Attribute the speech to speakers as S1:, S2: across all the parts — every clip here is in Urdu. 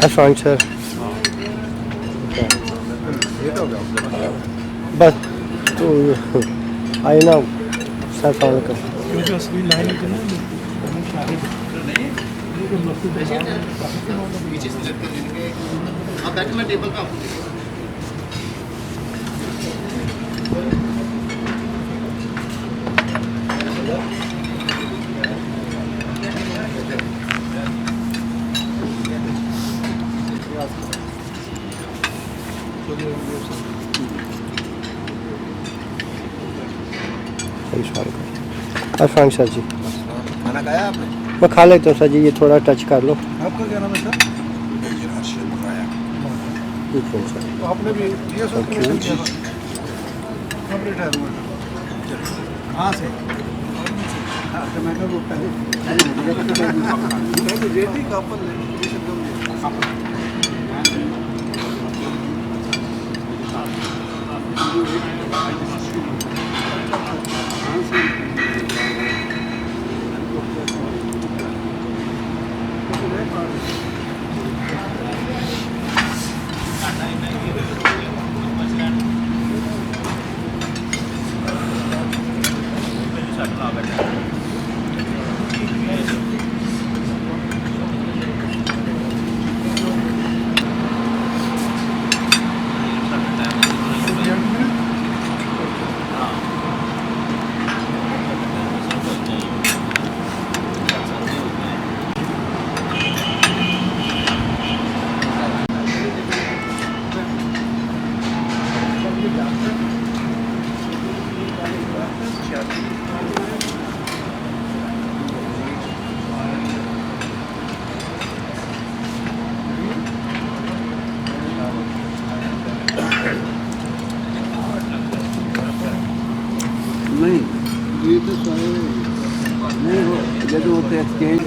S1: عفوا سر بس تو آئی نا سر فون کر
S2: کیونکہ اصلی لائن ہے نا میں ٹیبل کا
S1: عرفان سر جی
S2: کھانا کھایا آپ نے؟
S1: میں کھا لیتا ہوں سر جی، یہ تھوڑا ٹچ کر لو.
S2: آپ کا کیا نام ہے سر؟
S1: سر
S2: تو آپ نے بھی یہ سب کیا تھا؟ کب ریٹائر ہوا؟ کہاں سے؟ میں کب روکتا نہیں یہ تو سارے نہیں ہو جب ہوتے ایکسچینج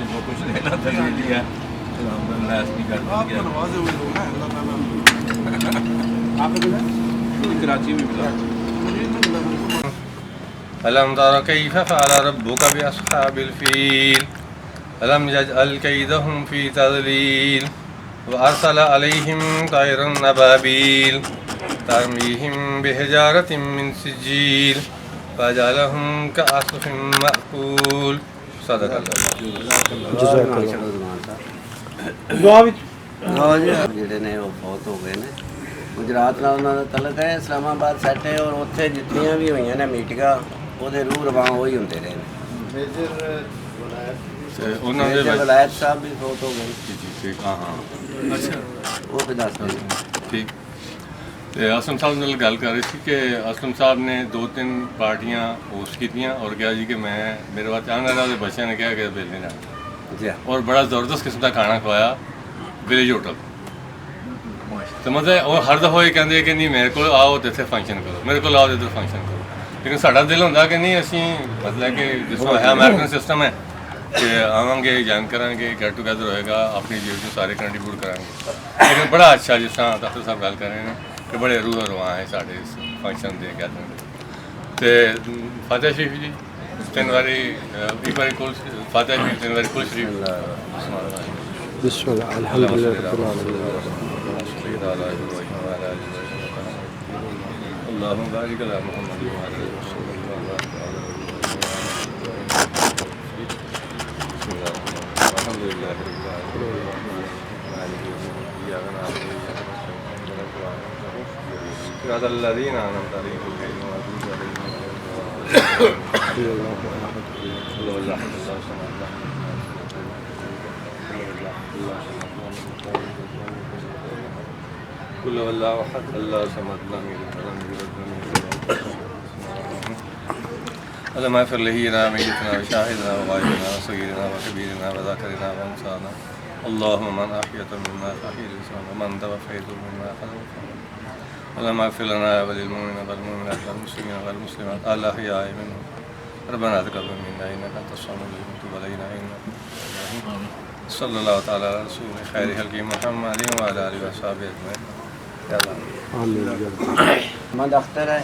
S3: جو کچھ لینا تھا لے لیا، کراچی میں ملا.
S4: ألم تر كيف فعل ربك بأصحاب الفيل ألم يجعل كيدهم في تضليل وأرسل عليهم طيرا أبابيل ترميهم بحجارة من سجيل فجعلهم كعصف مأكول. صدق اللہ.
S5: جڑے نے وہ بہت ہو گئے نے. گجرات نال انہاں دا تعلق ہے، اسلام آباد سیٹ ہے، اور اتنے جتنیاں بھی ہوئی نے میٹنگاں وہ روح رواں وہی ہوتے رہے ہیں. میجر ولایت صاحب بھی بہت ہو گئے.
S4: ہاں ہاں اچھا
S5: وہ بھی دس دیں.
S4: ٹھیک. اسلم صاحب نال گل کر رہی تھی کہ اسلم صاحب نے 2-3 پارٹیاں ہوسٹ کیتیاں اور کہا جی کہ میں میرے بات آنے والے بچے نے کہا کہ بل نہیں جانا، اور بڑا زبردست قسم کا کھانا کھوایا ولیج ہوٹل. تو مطلب وہ ہر دفعہ یہ کہتے کہ نہیں میرے کو آؤ تو اتنے فنکشن کرو، میرے کو آؤ تو ادھر فنکشن کرو. لیکن ساڈا دل ہوتا کہ نہیں اسی مطلب کہ جس طرح ہے امیرکن سسٹم ہے کہ آواں گے جوائن کریں گے، گیٹ ٹوگیدر ہوئے گا، اپنی جیب سے سارے کنٹریبیوٹ کریں گے. لیکن بڑا اچھا جس طرح ڈاکٹر صاحب گل کر رہے ہیں کہ بڑے روح رواں ہیں سارے اس فنکشن دے کہتے ہیں. فاتح شریف جی 3 باری ایک باری کل فاتح شریف 3 باری کل شریف.
S1: بسم اللہ الحمد للہ رب العالمین.
S4: على إبراهيم وعلى آل إبراهيم إنك حميد مجيد اللهم بارك على محمد وعلى آله وصحبه وبارك على بسم الله الرحمن الرحيم الحمد لله رب العالمين مالك يوم الدين إياك نعبد وإياك نستعين اهدنا الصراط المستقيم صراط الذين أنعمت عليهم غير المغضوب عليهم ولا الضالين قل هو الله احد الله الصمد لم يلد ولم يولد ولم يكن له كفوا احد اللهم اغفر لنا ميتنا وشاهدنا وغائبنا وصغيرنا وكبيرنا وذكرنا وانثانا اللهم من احييت منا فاحيي الاسلام ومن توفيت منا فتوفنا اللهم اغفر لنا وللمؤمنين والمؤمنات والمسلمين والمسلمات الاحياء منهم ربنا تقبل منا انك انت السميع العليم وتب علينا انك صلی اللہ تعالیٰ علیہ رسول خیر خلق محمد وعلی آلہ وصحبہ اجمعین
S5: محمد اختر ہے،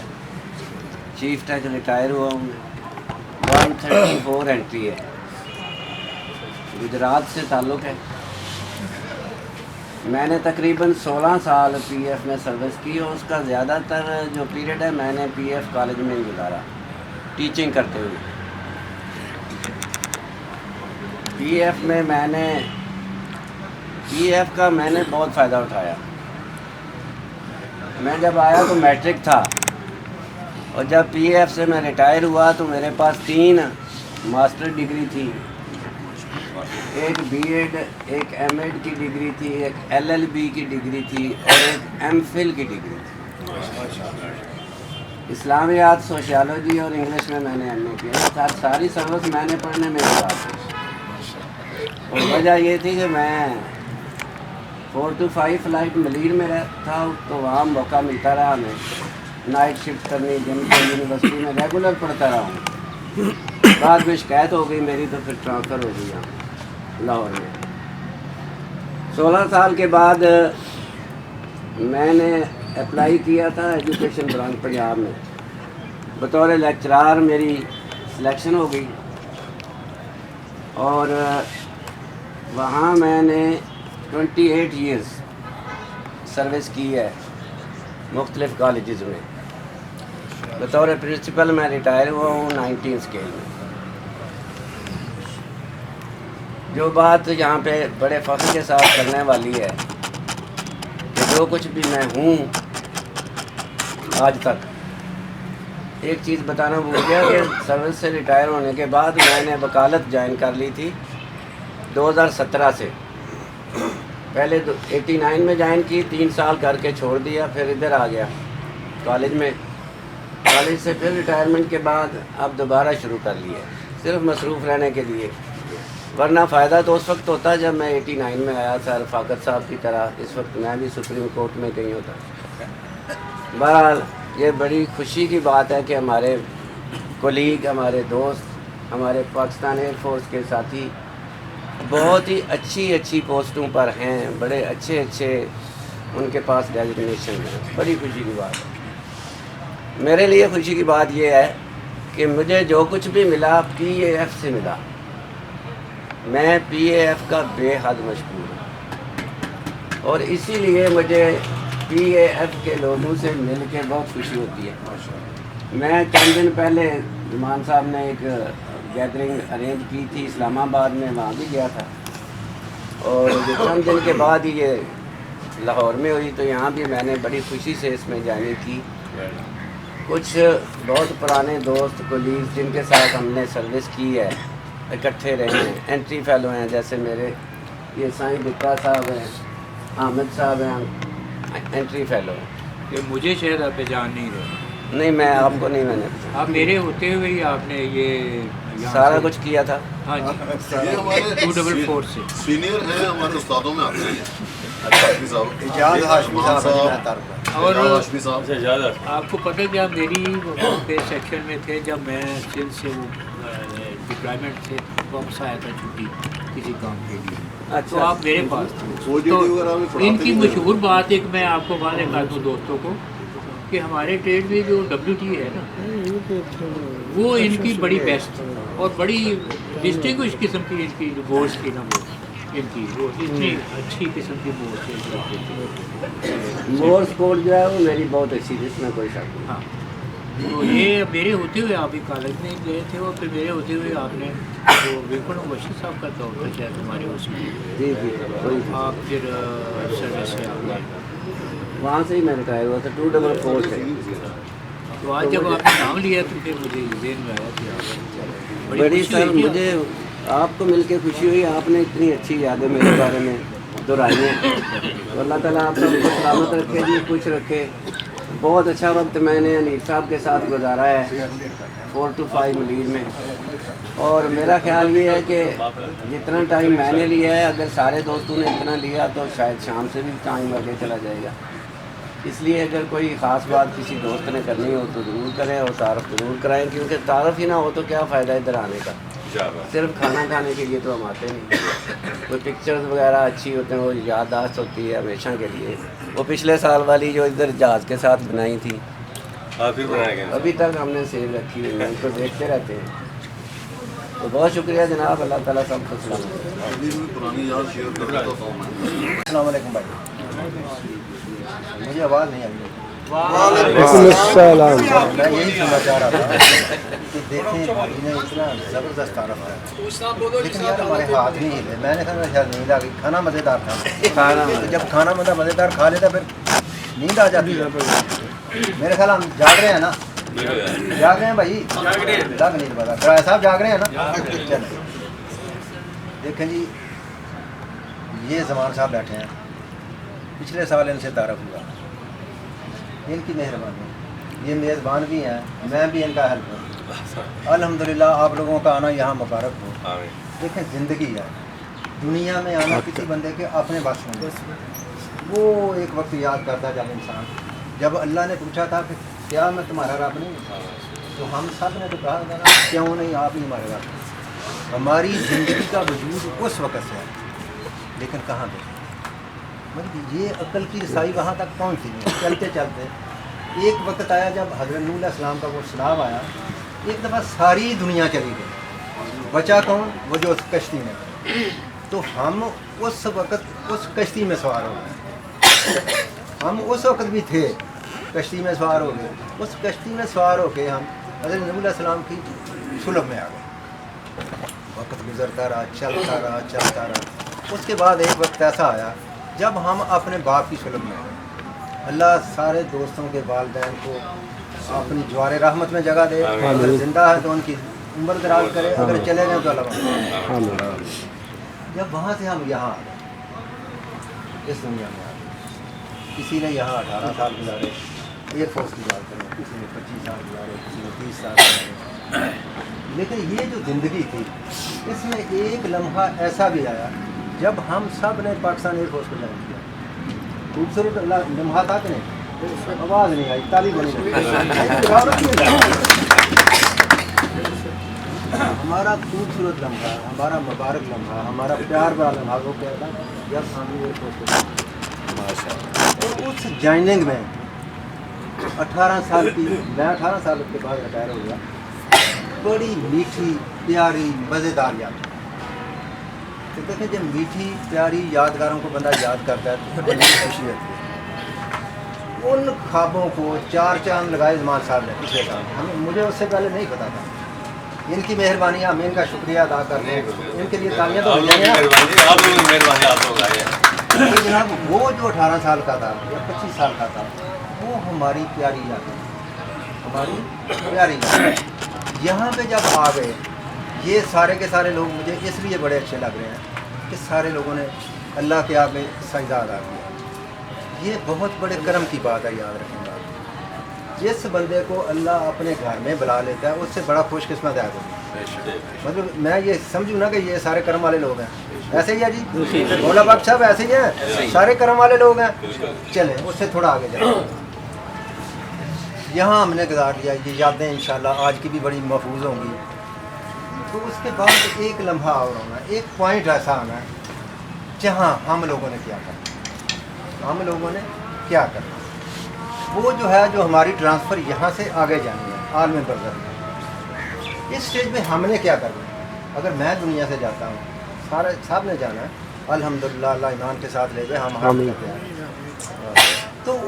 S5: چیف ٹیک ریٹائر ہوا ہوں میں، 134 انٹری ہے، گجرات سے تعلق ہے۔ میں نے تقریباً 16 سال پی ایف میں سروس کی اور اس کا زیادہ تر جو پیریڈ ہے میں نے پی ایف کالج میں ہی گزارا ٹیچنگ کرتے ہوئے۔ پی ایف میں کا میں نے بہت فائدہ اٹھایا۔ میں جب آیا تو میٹرک تھا اور جب پی ایف سے میں ریٹائر ہوا تو میرے پاس 3 ماسٹر ڈگری تھی، ایک بی ایڈ، ایک ایم ایڈ کی ڈگری تھی، ایک ایل ایل بی کی ڈگری تھی اور ایک ایم فل کی ڈگری تھی۔ اسلامیات، سوشیالوجی اور انگلش میں نے ایم اے کیا۔ ساری سروس میں نے پڑھنے میں ساتھ، اور وجہ یہ تھی کہ میں 4 to 5 فلائٹ ملیر میں رہتا تھا تو وہاں موقع ملتا رہا ہمیں نائٹ شفٹ کرنی، دن کو یونیورسٹی میں ریگولر پڑھتا رہا ہوں۔ بعد میں شکایت ہو گئی میری تو پھر ٹرانسفر ہو گئی یہاں لاہور میں۔ 16 سال کے بعد میں نے اپلائی کیا تھا ایجوکیشن برانچ پنجاب میں، بطور لیکچرار میری سلیکشن ہو گئی اور وہاں میں نے 28 ایئرس سروس کی ہے مختلف کالجز میں۔ بطور پرنسپل میں ریٹائر ہوا ہوں 19 اسکیل میں۔ جو بات یہاں پہ بڑے فخر کے ساتھ کرنے والی ہے کہ جو کچھ بھی میں ہوں آج تک، ایک چیز بتانا بھول گیا کہ سروس سے ریٹائر ہونے کے بعد میں نے وکالت جوائن کر لی تھی 2017 سے۔ پہلے 89 میں جوائن کی، 3 سال کر کے چھوڑ دیا، پھر ادھر آ گیا کالج میں۔ کالج سے پھر ریٹائرمنٹ کے بعد اب دوبارہ شروع کر لیا، صرف مصروف رہنے کے لیے، ورنہ فائدہ تو اس وقت ہوتا جب میں 89 میں آیا تھا رفاقت صاحب کی طرح، اس وقت میں بھی سپریم کورٹ میں کہیں ہوتا۔ بہرحال یہ بڑی خوشی کی بات ہے کہ ہمارے کولیگ، ہمارے دوست، ہمارے پاکستان ایئر فورس کے ساتھی بہت ہی اچھی پوسٹوں پر ہیں، بڑے اچھے ان کے پاس ڈیزگنیشن ہیں۔ بڑی خوشی کی بات ہے۔ میرے لیے خوشی کی بات یہ ہے کہ مجھے جو کچھ بھی ملا پی اے ایف سے ملا، میں پی اے ایف کا بے حد مشکور ہوں، اور اسی لیے مجھے پی اے ایف کے لوگوں سے مل کے بہت خوشی ہوتی ہے۔ میں چند دن پہلے زمان صاحب نے ایک گیدرنگ ارینج کی تھی اسلام آباد میں، وہاں بھی گیا تھا، اور چند دن کے بعد ہی یہ لاہور میں ہوئی تو یہاں بھی میں نے بڑی خوشی سے اس میں جوائننگ کی۔ کچھ بہت پرانے دوست کولیگز جن کے ساتھ ہم نے سروس کی ہے اکٹھے رہے ہیں، انٹری فیلو ہیں، جیسے میرے یہ سائیں بکا صاحب ہیں، حامد صاحب ہیں، انٹری فیلو ہیں۔
S6: کہ مجھے شاید آپ پہچان نہیں رہے۔
S5: نہیں، میں آپ کو نہیں، میں نے
S6: آپ میرے ہوتے ہوئے ہی آپ نے یہ
S5: سارا کچھ کیا تھا۔
S6: ہاں جی،
S7: یہ ہمارے
S6: 244 سے
S7: سینئر ہیں، ہمارے استادوں میں آتے ہیں
S2: اجاز ہاشمی صاحب،
S6: اور
S7: ہاشمی صاحب۔
S6: آپ کو پتہ کیا میری وہاں پہ سیکشن میں تھے جب میں سندھ سے وہ ڈپلائمنٹ سے واپس آیا تھا چھٹی کسی کام کے لیے، تو آپ میرے پاس تھے۔ تو ان کی مشہور بات ایک میں آپ کو واضح کر دوں دوستوں کو کہ ہمارے ٹریڈ میں جو WT ہے نا وہ ان کی بڑی بیسٹ اور بڑی ڈسٹنگوش قسم کی ان کی جو بورڈس کی نا وہ ان کی وہ اتنی اچھی قسم کی بورڈ سے
S5: مورس کوڈ جو ہے وہ میری بہت اچھی تھی، اس میں کوئی شک نہیں۔
S6: ہاں تو یہ میرے ہوتے ہوئے آپ ایک کالج میں گئے تھے اور پھر میرے ہوتے ہوئے آپ نے جو بالکل مبشر صاحب کا دور تھا شاید ہمارے اس میں
S5: جی جی وہی
S6: آپ پھر سروس سے آپ گئے،
S5: وہاں سے ہی میں نے کہا ہوا تھا 244 سے۔
S6: تو آج جب آپ نے نام لیا تو پھر مجھے ذہن میں آیا کہ آپ
S5: بڑی
S6: خوشی
S5: سر
S6: ہوئی تھی
S5: مجھے آپ کو مل کے خوشی ہوئی، آپ نے اتنی اچھی یادیں میرے بارے میں دہرائی ہیں، تو اللہ تعالیٰ آپ سب کو سلامت رکھے جی، خوش رکھے۔ بہت اچھا وقت میں نے انیس صاحب کے ساتھ گزارا ہے 4 to 5 ملیر میں، اور میرا خیال یہ ہے کہ جتنا ٹائم میں نے لیا ہے اگر سارے دوستوں نے اتنا لیا تو شاید شام سے بھی ٹائم آگے چلا جائے گا۔ اس لیے اگر کوئی خاص بات کسی دوست نے کرنی ہو تو ضرور کریں اور تعارف ضرور کرائیں، کیونکہ تعارف ہی نہ ہو تو کیا فائدہ ادھر آنے کا۔ صرف کھانا کھانے کے لیے تو ہم آتے نہیں، کوئی پکچرز وغیرہ اچھی ہوتے ہیں وہ یادداشت ہوتی ہے ہمیشہ کے لیے۔ وہ پچھلے سال والی جو ادھر جہاز کے ساتھ بنائی تھی ابھی تک ہم نے سیو رکھی ہوئی ہے، ان کو دیکھتے رہتے ہیں۔ تو بہت شکریہ جناب، اللہ تعالیٰ سب کو سلامت رکھے۔
S7: ابھی بھی پرانی یاد شیئر کر دیتا ہوں میں۔
S2: السلام علیکم بھائی، مجھے آواز نہیں آئی۔
S1: وعلیکم السلام۔
S2: میں یہی سننا چاہ رہا تھا کہ دیکھیں بھائی نے اتنا زبردست تعارف کیا، لیکن یار ہمارے ہاتھ نہیں ہلے۔ میں نے کہا شاید نیند آ گئی، کھانا مزیدار تھا، تو جب کھانا مزیدار کھا لیتا پھر نیند آ جاتی ہے۔ میرے خیال ہم جاگ رہے ہیں نا، جاگ رہے ہیں بھائی، لگ نہیں پتا ڈرائیور صاحب جاگ رہے ہیں نا۔ چلیں دیکھیں جی، یہ زمان صاحب بیٹھے ہیں، پچھلے سال ان سے تعارف ہوا، ان کی مہربانی، یہ میزبان بھی ہیں، میں بھی ان کا ہیلپ ہوں۔ الحمدللہ آپ لوگوں کا آنا یہاں مبارک ہو۔ دیکھیں زندگی ہے، دنیا میں آنا کسی بندے کے اپنے بس میں وہ ایک وقت یاد کرتا ہے جب انسان، جب اللہ نے پوچھا تھا کہ کیا میں تمہارا رب نہیں ہوں، تو ہم سب نے تو کہا تھا نا کیوں نہیں، آپ ہی ہمارے رب۔ ہماری زندگی کا وجود اس وقت سے ہے، لیکن کہاں پہ مطلب یہ عقل کی رسائی وہاں تک پہنچتی نہیں، چلتے چلتے ایک وقت آیا جب حضرت نوح علیہ السلام کا وہ سلاب آیا، ایک دفعہ ساری دنیا چلی گئی، بچا کون؟ وہ جو اس کشتی میں، تو ہم اس وقت اس کشتی میں سوار ہو گئے، ہم اس وقت بھی تھے کشتی میں سوار ہو گئے، اس کشتی میں سوار ہو کے ہم حضرت نوح علیہ السلام کی سلب میں آ گئے۔ وقت گزرتا رہا، چلتا رہا، چلتا رہا، اس کے بعد ایک وقت ایسا آیا جب ہم اپنے باپ کی سلب میں گئے۔ اللہ سارے دوستوں کے والدین کو اپنی جوار رحمت میں جگہ دے، اگر زندہ ہے تو ان کی عمر دراز کرے، اگر چلے گئے تو اللہ۔ جب وہاں سے ہم یہاں آ گئے، اس دنیا میں آ گئے، کسی نے یہاں 18 سال گزارے، ایئر فورس کی بات کریں، کسی نے 25 سال گزارے، کسی نے 30 سال گزارے، لیکن یہ جو زندگی تھی اس میں ایک لمحہ ایسا بھی آیا جب ہم سب نے پاکستان ایئر فورس کو جوائن کیا۔ خوبصورت لمحہ تھا کہ نہیں؟ آواز نہیں آئی، تالی بنی ہمارا خوبصورت لمحہ، ہمارا مبارک لمحہ، ہمارا پیار بھرا لمحہ وہ کیا تھا جب ہم ایئر فورس کو، اور اس جوائننگ میں 18 سال کی، میں 18 سال کے بعد ریٹائر ہو گیا، بڑی میٹھی پیاری مزیدار یاد۔ تو دیکھیں جب میٹھی پیاری یادگاروں کو بندہ یاد کرتا ہے تو بڑی خوشی ہوتی ہے۔ ان خوابوں کو 4 چاند لگائے زمان صاحب نے پچھلے سال، مجھے اس سے پہلے نہیں پتا تھا۔ ان کی مہربانی، ہم ان کا شکریہ ادا کرتے ہیں، ان کے لیے تالیاں تو ہو جائیں گے۔ جناب وہ جو 18 سال کا تھا یا 25 سال کا تھا وہ ہماری پیاری یاد ہے، ہماری پیاری یاد ہے۔ یہاں پہ جب آ گئے یہ سارے کے سارے لوگ مجھے اس لیے بڑے اچھے لگ رہے ہیں کہ سارے لوگوں نے اللہ کے آگے سجدہ ادا کیا۔ یہ بہت بڑے کرم کی بات ہے، یاد رکھیں گا۔ جس بندے کو اللہ اپنے گھر میں بلا لیتا ہے اس سے بڑا خوش قسمت ہے کوئی۔ مطلب میں یہ سمجھوں نا کہ یہ سارے کرم والے لوگ ہیں، ایسے ہی ہے جی مولا پاک صاحب، ایسے ہی ہیں، سارے کرم والے لوگ ہیں۔ چلیں اس سے تھوڑا آگے جائیں، یہاں ہم نے گزار لیا، یہ یادیں انشاءاللہ آج کی بھی بڑی محفوظ ہوں گی۔ تو اس کے بعد ایک لمحہ اور ہونا، ایک پوائنٹ ایسا آنا ہے جہاں ہم لوگوں نے کیا کرنا، ہم لوگوں نے کیا کرنا، وہ جو ہے جو ہماری ٹرانسفر یہاں سے آگے جانی ہے عالم برزخ میں۔ اس سٹیج پہ ہم نے کیا کرنا ہے؟ اگر میں دنیا سے جاتا ہوں، سارے سب نے جانا ہے، الحمدللہ اللہ ایمان کے ساتھ لے گئے، ہم حاضر کرتے ہیں۔ تو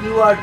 S2: QRT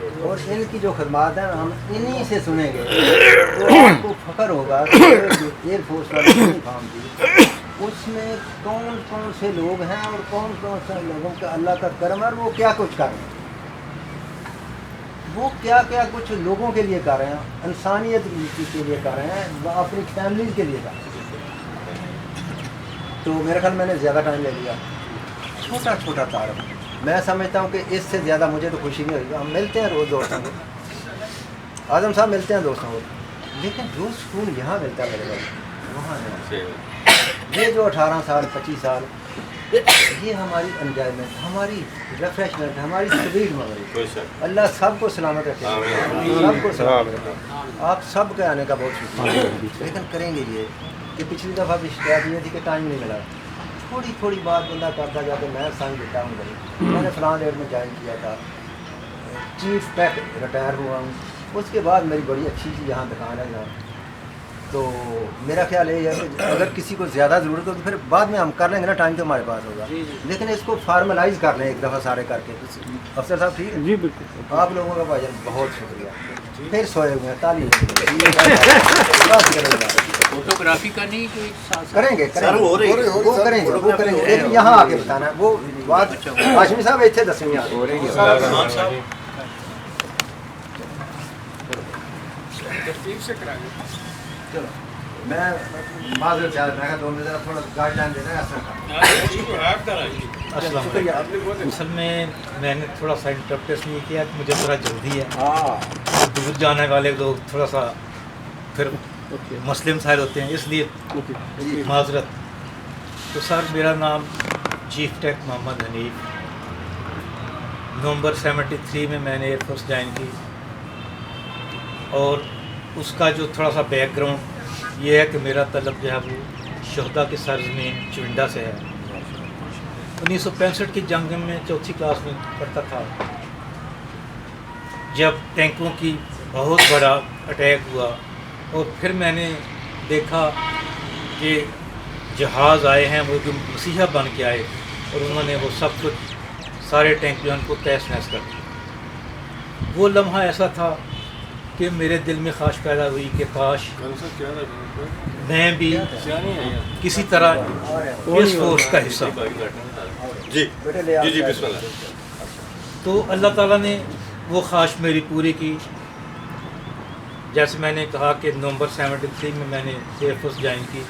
S2: اور ان کی جو خدمات ہیں ہم انہی سے سنیں گے تو آپ کو فخر ہوگا کہ ایئر فورس والی یونیفارم تھی اس میں کون کون سے لوگ ہیں اور کون کون سے لوگوں کا اللہ کا کرم ہے اور وہ کیا کچھ کر رہے ہیں، وہ کیا کیا کچھ لوگوں کے لیے کر رہے ہیں، انسانیت کے لیے کر رہے ہیں، وہ اپنی فیملیز کے لیے کر رہے ہیں۔ تو میرے خیال میں نے زیادہ ٹائم لے لیا، چھوٹا چھوٹا تعارف میں سمجھتا ہوں کہ اس سے زیادہ مجھے تو خوشی نہیں ہوئی۔ ہم ملتے ہیں روز دوستوں کو، اعظم صاحب ملتے ہیں دوستوں کو، لیکن جو سکون یہاں ملتا ہے میرے بھائی وہاں نہیں۔ یہ جو 18 سال 25 سال یہ ہماری انجوائمنٹ، ہماری ریفریشمنٹ، ہماری سویٹ میموری، اللہ سب کو سلامت رکھے، سب کو سلامت رکھے۔ آپ سب کے آنے کا بہت شکریہ، لیکن کریں گے یہ کہ پچھلی دفعہ بھی شکایت یہ تھی کہ ٹائم نہیں ملا، تھوڑی تھوڑی بات بندہ کرتا جاتا، میں سائن دیتا ہوں بھائی میں نے فلاں ڈیٹ میں جوائن کیا تھا، چیف ٹیک ریٹائر ہوا ہوں، اس کے بعد میری بڑی اچھی سی یہاں دکان ہے یہاں۔ تو میرا خیال یہ ہے کہ اگر کسی کو زیادہ ضرورت ہو تو پھر بعد میں ہم کر لیں گے نا، ٹائم تو ہمارے پاس ہوگا، لیکن اس کو فارملائز کر لیں ایک دفعہ سارے کر کے۔ افسر صاحب ٹھیک ہے؟
S1: جی بالکل،
S2: آپ لوگوں کا بھائی جان بہت شکریہ، پھر سوئے ہوئے ہیں تعلیم
S6: فوٹوگرافی کا نہیں کوئی ساتھ
S2: کریں گے وہ کریں گے لیکن یہاں آ کے بتانا ہے وہ بات۔ ہاشمی صاحب اتنے دسویں چلو میں معذرت چاہ رہا دو میں ذرا تھوڑا گائڈ لائن دینا ہے۔
S8: اصل میں نے تھوڑا سا انٹرپٹ اس لیے کیا کہ مجھے تھوڑا جلدی ہے، دور جانے والے لوگ تھوڑا سا پھر مسئلے مسائل ہوتے ہیں، اس لیے معذرت۔ تو سر میرا نام چیف ٹیک محمد حنیف، نومبر 73 میں نے ایئر فورس جوائن کی، اور اس کا جو تھوڑا سا بیک گراؤنڈ یہ ہے کہ میرا تعلق جو ہے وہ شہداء کی سرزمین چونڈا سے ہے۔ 1965 کی جنگ میں چوتھی کلاس میں پڑھتا تھا، جب ٹینکوں کی بہت بڑا اٹیک ہوا اور پھر میں نے دیکھا کہ جہاز آئے ہیں وہ جو مسیحا بن کے آئے اور انہوں نے وہ سب کچھ سارے ٹینک جو ان کو تہس نہس کر دیا۔ وہ لمحہ ایسا تھا کہ میرے دل میں خواہش پیدا ہوئی کہ کاش میں بھی کسی طرح اس فورس کا حصہ
S4: جی بسم اللہ۔
S8: تو اللہ تعالیٰ نے وہ خواہش میری پوری کی۔ جیسے میں نے کہا کہ نومبر 73 میں نے ایئر فورس جوائن کی،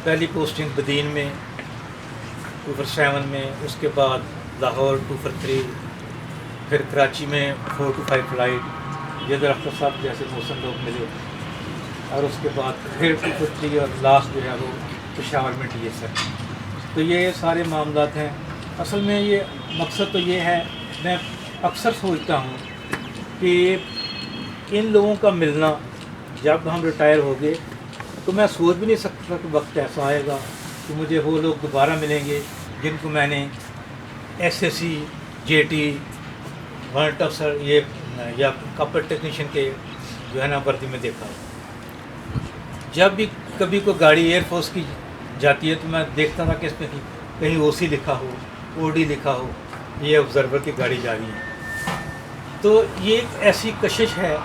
S8: پہلی پوسٹنگ بدین میں 247 میں، اس کے بعد لاہور 243، پھر کراچی میں 425 فلائٹ، یہ درختر صاحب جیسے موسم لوگ ملے، اور اس کے بعد پھر 253 اور لاسٹ جو ہے وہ پشاور میں ٹی ایس ہے۔ تو یہ سارے معاملات ہیں۔ اصل میں یہ مقصد تو یہ ہے، میں اکثر سوچتا ہوں کہ ان لوگوں کا ملنا جب ہم ریٹائر ہو گئے تو میں سوچ بھی نہیں سکتا کہ وقت ایسا آئے گا کہ مجھے وہ لوگ دوبارہ ملیں گے جن کو میں نے S S C, J T, warrant افسر یہ یا کپر ٹیکنیشین کے جو ہے نا وردی میں دیکھا۔ جب بھی کبھی کوئی گاڑی ایئر فورس کی جاتی ہے تو میں دیکھتا تھا کہ اس میں کہیں او سی لکھا ہو، او ڈی لکھا ہو، یہ آبزرور کی گاڑی جا رہی ہے۔ تو یہ ایک ایسی کشش ہے،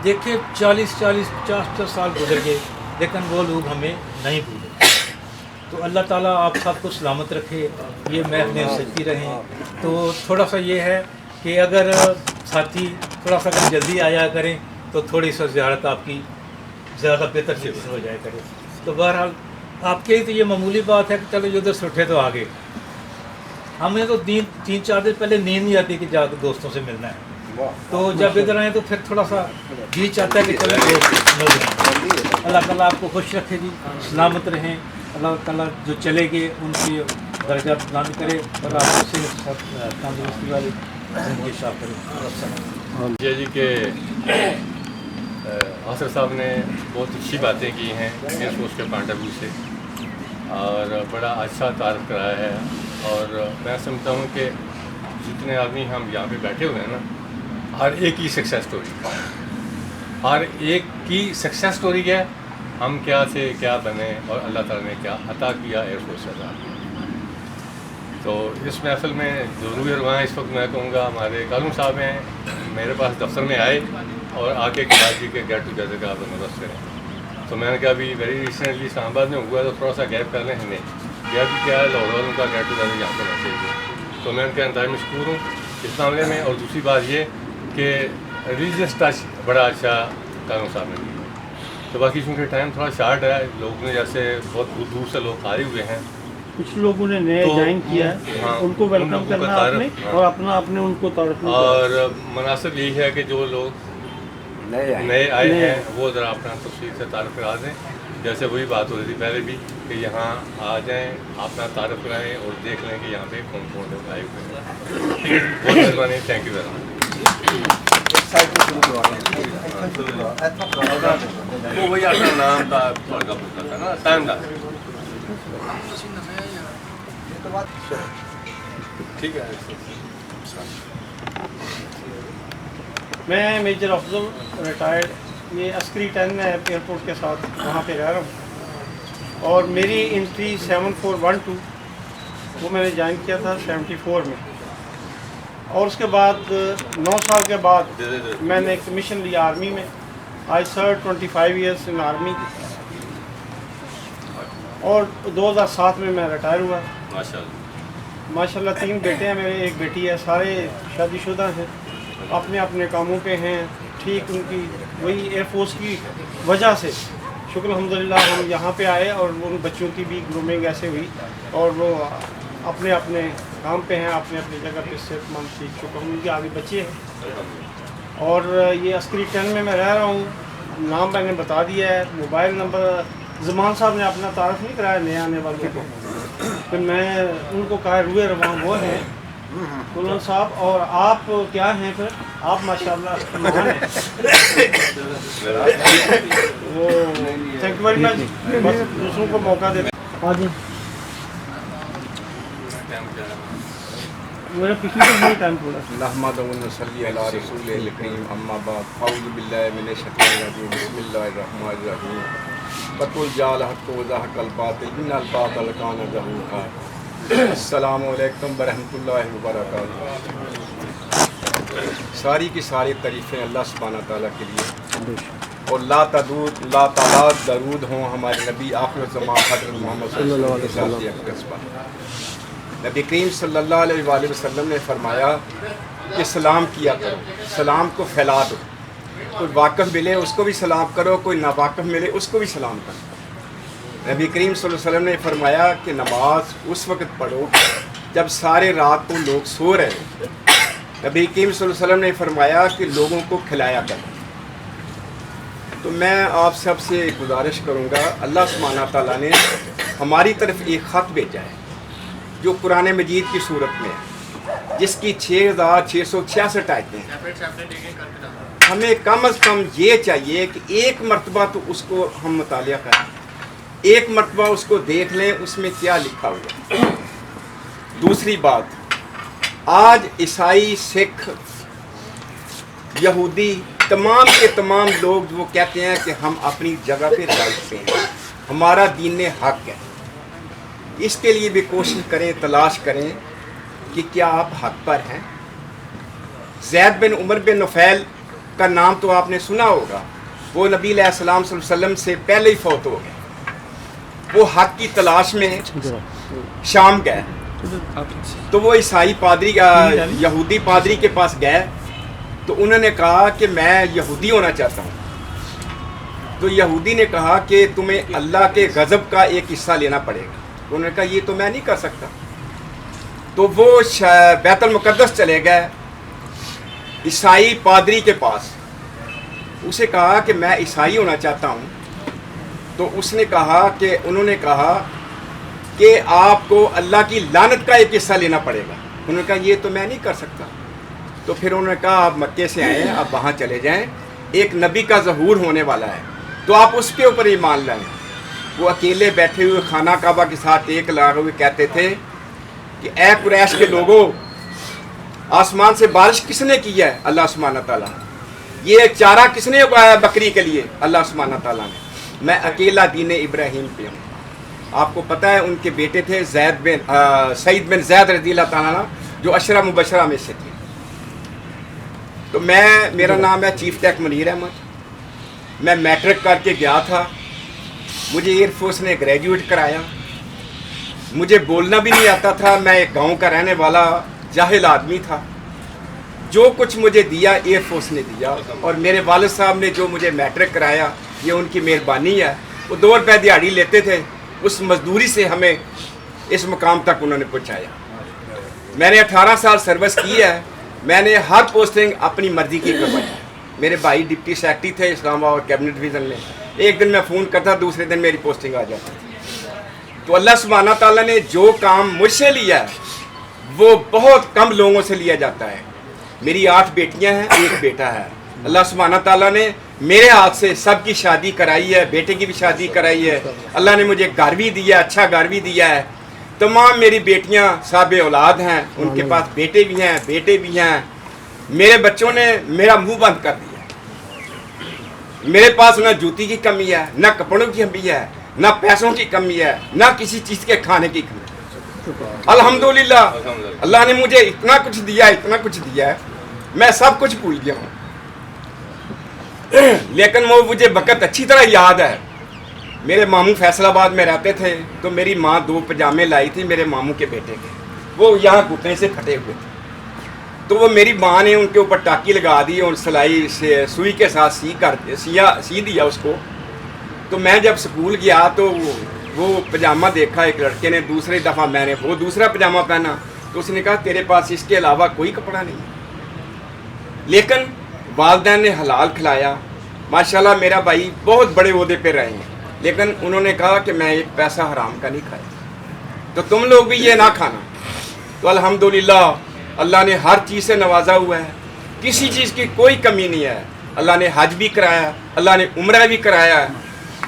S8: دیکھیں 40-50 سال گزر گئے لیکن وہ لوگ ہمیں نہیں بھولے۔ تو اللہ تعالیٰ آپ سب کو سلامت رکھے، یہ محفلیں سجتی رہیں۔ تو تھوڑا سا یہ ہے کہ اگر ساتھی تھوڑا سا اگر جلدی آیا کریں تو تھوڑی سا زیارت آپ کی زیادہ بہتر سے ہو جائے کرے۔ تو بہرحال آپ کے لیے تو یہ معمولی بات ہے کہ چلو ادھر سے اٹھے تو آگے، ہمیں تو 3-4 دن پہلے نیند نہیں آتی کہ جا کے دوستوں سے ملنا ہے۔ تو جب ادھر آئیں تو پھر تھوڑا سا جی چاہتا ہے کہ چلو دوست مل جائیں۔ اللہ تعالیٰ آپ کو خوش رکھے جی، سلامت رہیں۔ اللہ تعالیٰ جو چلے گئے ان کی درجات بلند کرے اور آپ سے تندرستی والی زندگی عطا کرے۔
S4: جی کہ آصر صاحب نے بہت اچھی باتیں کی ہیں ایئر فورس کے پوائنٹ آف ویو سے، اور بڑا اچھا تعارف کرایا ہے۔ اور میں سمجھتا ہوں کہ جتنے آدمی ہم یہاں پہ بیٹھے ہوئے ہیں نا، ہر ایک کی سکسیس اسٹوری، ہر ایک کی سکسیس اسٹوری ہے، ہم کیا تھے کیا بنے اور اللہ تعالیٰ نے کیا عطا کیا ایئر فورس سے عطا کیا۔ تو اس محفل میں جو روح رواں اس وقت میں کہوں گا ہمارے کالم صاحب ہیں میرے پاس دفتر میں آئے اور آ کے کراچی کے گیٹ ٹوگیدر کا بندوبست کریں. تو میں نے کہا ابھی ویری ریسنٹلی اسلام آباد میں ہوا تو تھوڑا سا گیپ کر لیں ہمیں گیپ کیا ہے لاہور والوں کا گیٹ ٹوگیدر یہاں پہ ہونا چاہیے. تو میں ان کا انتہائی مشکور ہوں اس معاملے میں. اور دوسری بات یہ کہ ریلیجیس ٹچ بڑا اچھا کالم صاحب نے دیا. تو باقی چونکہ ٹائم تھوڑا شارٹ ہے لوگ نے جیسے بہت دور دور سے لوگ آئے ہوئے ہیں
S1: کچھ لوگوں نے نئے جوائن کیا ہے ان کو ویلکم کرنا آپ نے اور اپنا اپنے ان کو تعارف.
S4: اور مناسب یہی ہے کہ جو لوگ نئے آئے ہیں وہ ذرا اپنا تفصیل سے تعارف کرا دیں. جیسے وہی بات ہو رہی تھی پہلے بھی کہ یہاں آ جائیں اپنا تعارف کرائیں اور دیکھ لیں کہ یہاں پہ کون کون لوگ آئے ہوئے ہیں. بہت مہربانی. Thank you very much. وہ وہی آپ کا نام تھا پوچھنا تھا نا شاندار. ٹھیک ہے.
S1: میں میجر افضل ریٹائرڈ یہ عسکری 10 میں ایئرپورٹ کے ساتھ وہاں پہ رہ رہا ہوں. اور میری انٹری 7412 وہ میں نے جوائن کیا تھا 74 میں. اور اس کے بعد 9 سال کے بعد میں نے ایک مشن لیا آرمی میں. آئی سرو 25 ایئرس ان آرمی اور 2007 میں ریٹائر ہوا. ماشاء اللہ 3 بیٹے ہیں میرے 1 بیٹی ہے. سارے شادی شدہ ہیں اپنے اپنے کاموں پہ ہیں. ٹھیک ان کی وہی ایئر فورس کی وجہ سے شکر الحمدللہ ہم یہاں پہ آئے اور ان بچوں کی بھی گرومنگ ایسے ہوئی اور وہ اپنے اپنے کام پہ ہیں اپنے اپنی جگہ پہ صحت مند ٹھیک شکر ان کے آگے بچے ہیں. اور یہ عسکری 10 میں رہ رہا ہوں. نام میں نے بتا دیا ہے. موبائل نمبر زمان صاحب نے اپنا تعارف نہیں کرایا نئے آنے والوں کو. پھر میں ان کو کہا روح رواں وہ ہیں کلن صاحب اور آپ کیا ہیں پھر آپ ماشاءاللہ مہان ہیں. وہ تھینک یو ویری مچ. بس دوسروں کو موقع دیتے ہیں. ہاں جی میرا پچھلی تو نہیں ٹائم تھوڑا.
S9: نحمد و نصلی علی رسول الکریم اما بعد اعوذ باللہ من الشیطان الرجیم بسم اللہ الرحمن الرحیم قل جاء الحق وزهق الباطل ان الباطل کان زہوقا. السلام علیکم ورحمۃ اللہ وبرکاتہ. ساری کی ساری تعریفیں اللہ سبحانہ تعالیٰ کے لیے اور لا تعداد درود ہوں ہمارے نبی آخر الزمان حضرت محمد صلی اللہ علیہ وسلم. نبی کریم صلی اللہ علیہ وآلہ وسلم نے فرمایا کہ سلام کیا کرو, سلام کو پھیلا دو. کوئی واقف ملے اس کو بھی سلام کرو, کوئی ناواقف ملے اس کو بھی سلام کرو. نبی کریم صلی اللہ علیہ وسلم نے فرمایا کہ نماز اس وقت پڑھو جب سارے رات کو لوگ سو رہے ہیں. نبی کریم صلی اللہ علیہ وسلم نے فرمایا کہ لوگوں کو کھلایا کرو. تو میں آپ سب سے ایک گزارش کروں گا, اللہ سبحانہ تعالیٰ نے ہماری طرف ایک خط بھیجا ہے جو قرآن مجید کی صورت میں ہے جس کی 6666 آیتیں ہیں. ہمیں کم از کم یہ چاہیے کہ ایک مرتبہ تو اس کو ہم مطالعہ کریں, ایک مرتبہ اس کو دیکھ لیں اس میں کیا لکھا ہوا. دوسری بات, آج عیسائی, سکھ, یہودی تمام کے تمام لوگ وہ کہتے ہیں کہ ہم اپنی جگہ پہ رہتے ہیں, ہمارا دین حق ہے. اس کے لیے بھی کوشش کریں, تلاش کریں کہ کیا آپ حق پر ہیں. زید بن عمر بن نفیل کا نام تو آپ نے سنا ہوگا. وہ نبی علیہ السلام صلی اللہ علیہ وسلم سے پہلے ہی فوت ہو گئے. وہ حق کی تلاش میں شام گئے تو وہ عیسائی پادری یہودی پادری کے پاس گئے تو انہوں نے کہا کہ میں یہودی ہونا چاہتا ہوں. تو یہودی نے کہا کہ تمہیں اللہ کے غضب کا ایک حصہ لینا پڑے گا. انہوں نے کہا یہ تو میں نہیں کر سکتا. تو وہ بیت المقدس چلے گئے عیسائی پادری کے پاس. اسے کہا کہ میں عیسائی ہونا چاہتا ہوں. تو اس نے کہا کہ انہوں نے کہا کہ آپ کو اللہ کی لعنت کا ایک حصہ لینا پڑے گا. انہوں نے کہا یہ تو میں نہیں کر سکتا. تو پھر انہوں نے کہا آپ مکے سے آئے ہیں, آپ وہاں چلے جائیں, ایک نبی کا ظہور ہونے والا ہے تو آپ اس کے اوپر ایمان لائیں. وہ اکیلے بیٹھے ہوئے خانہ کعبہ کے ساتھ ایک لگے ہوئے کہتے تھے کہ اے قریش کے لوگوں, آسمان سے بارش کس نے کی ہے؟ اللہ سبحانہ تعالیٰ. یہ چارہ کس نے اگایا بکری کے لیے؟ اللہ سبحانہ تعالیٰ نے. میں اکیلا دین ابراہیم پہ ہوں. آپ کو پتہ ہے ان کے بیٹے تھے سعید بن زید رضی اللہ تعالیٰ عنہ جو عشرہ مبشرہ میں سے تھے. تو میرا نام ہے چیف ٹیک منیر احمد. میں میٹرک کر کے گیا تھا. مجھے ایئر فورس نے گریجویٹ کرایا. مجھے بولنا بھی نہیں آتا تھا. میں ایک گاؤں کا رہنے والا جاہل آدمی تھا. جو کچھ مجھے دیا ایئر فورس نے دیا, اور میرے والد صاحب نے جو مجھے میٹرک کرایا یہ ان کی مہربانی ہے. وہ 2 روپے دیہڑی لیتے تھے, اس مزدوری سے ہمیں اس مقام تک انہوں نے پہنچایا. میں نے 18 سال سروس کی ہے. میں نے ہر پوسٹنگ اپنی مرضی کی کروائی. میرے بھائی ڈپٹی سیکرٹری تھے اسلام آباد کیبنٹ ڈویژن میں. ایک دن میں فون کرتا, دوسرے دن میری پوسٹنگ آ جاتی تھی. تو اللہ سبحانہ تعالیٰ نے جو کام مجھ سے لیا ہے وہ بہت کم لوگوں سے لیا جاتا ہے. میری 8 بیٹیاں ہیں, 1 بیٹا ہے. اللہ سبحانہ تعالیٰ نے میرے ہاتھ سے سب کی شادی کرائی ہے. بیٹے کی بھی شادی کرائی ہے. اللہ نے مجھے گھر بھی دیا, اچھا گھر بھی دیا ہے. تمام میری بیٹیاں صاحب اولاد ہیں. ان کے پاس بیٹے بھی ہیں, بیٹے بھی ہیں. میرے بچوں نے میرا منہ بند کر دیا. میرے پاس نہ جوتی کی کمی ہے, نہ کپڑوں کی کمی ہے, نہ پیسوں کی کمی ہے, نہ کسی چیز کے کھانے کی کمی. الحمدللہ اللہ نے مجھے اتنا کچھ دیا, اتنا کچھ دیا ہے, میں سب کچھ بھول گیا ہوں. لیکن وہ مجھے وقت اچھی طرح یاد ہے. میرے ماموں فیصل آباد میں رہتے تھے, تو میری ماں 2 پجامے لائی تھی میرے ماموں کے بیٹے کے. وہ یہاں گھٹنے سے پھٹے ہوئے تھے. تو وہ میری ماں نے ان کے اوپر ٹاکی لگا دی اور سلائی سے سوئی کے ساتھ سی دیا اس کو. تو میں جب سکول گیا تو وہ پجامہ دیکھا ایک لڑکے نے, دوسری دفعہ میں نے وہ دوسرا پجامہ پہنا. تو اس نے کہا تیرے پاس اس کے علاوہ کوئی کپڑا نہیں. لیکن والدین نے حلال کھلایا. ماشاءاللہ میرا بھائی بہت بڑے عہدے پہ رہے ہیں, لیکن انہوں نے کہا کہ میں ایک پیسہ حرام کا نہیں کھایا, تو تم لوگ بھی یہ نہ کھانا. تو الحمدللہ اللہ نے ہر چیز سے نوازا ہوا ہے. کسی چیز کی کوئی کمی نہیں ہے. اللہ نے حج بھی کرایا, اللہ نے عمرہ بھی کرایا.